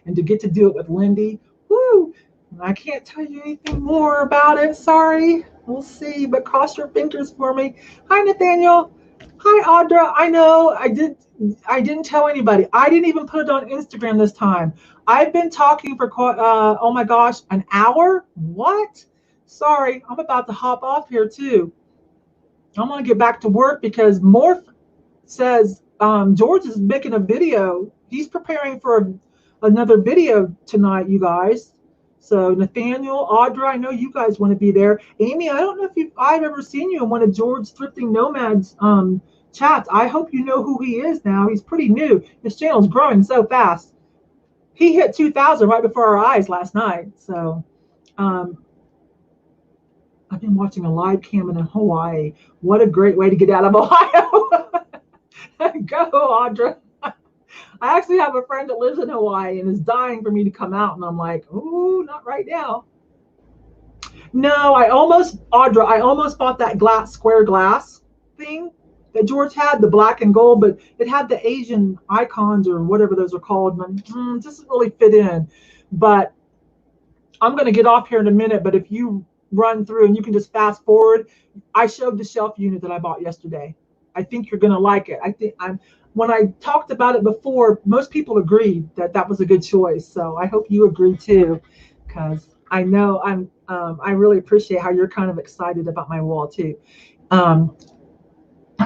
And to get to do it with Lindy, woo! I can't tell you anything more about it. Sorry. We'll see. But cross your fingers for me. Hi, Nathaniel. Hi, Audra. I know I didn't tell anybody. I didn't even put it on Instagram this time. I've been talking for oh my gosh, an hour? What? Sorry. I'm about to hop off here too. I'm going to get back to work because Morph says George is making a video. He's preparing for another video tonight, you guys. So Nathaniel, Audra, I know you guys want to be there. Amy, I don't know if I've ever seen you in one of George Thrifting Nomads chats. I hope you know who he is now. He's pretty new. His channel's growing so fast. He hit 2,000 right before our eyes last night. So I've been watching a live cam in Hawaii. What a great way to get out of Ohio. Go, Audra. I actually have a friend that lives in Hawaii and is dying for me to come out. And I'm like, ooh, not right now. No, I almost bought that square glass thing that George had, the black and gold, but it had the Asian icons or whatever those are called. And it doesn't really fit in. But I'm going to get off here in a minute. But if you run through and you can just fast forward, I showed the shelf unit that I bought yesterday. I think you're going to like it. When I talked about it before, most people agreed that was a good choice. So I hope you agree too, because I know I really appreciate how you're kind of excited about my wall too.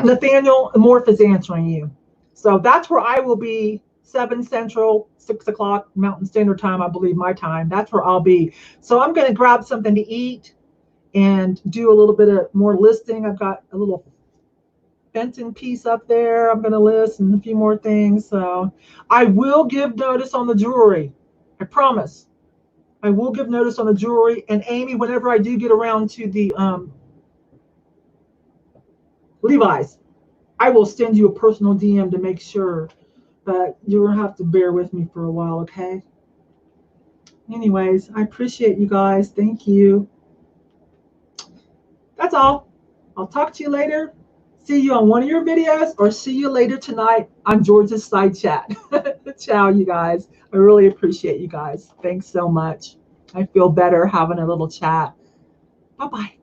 Nathaniel, Morph is answering you. So that's where I will be, 7 Central, 6 o'clock Mountain Standard Time, I believe my time. That's where I'll be. So I'm going to grab something to eat and do a little bit of more listing. I've got a little Benton piece up there I'm going to list and a few more things. So I will give notice on the jewelry. I promise. I will give notice on the jewelry. And Amy, whenever I do get around to the Levi's, I will send you a personal DM to make sure. But you're going to have to bear with me for a while, okay? Anyways, I appreciate you guys. Thank you. That's all. I'll talk to you later. See you on one of your videos or see you later tonight on George's side chat. Ciao, you guys. I really appreciate you guys. Thanks so much. I feel better having a little chat. Bye-bye.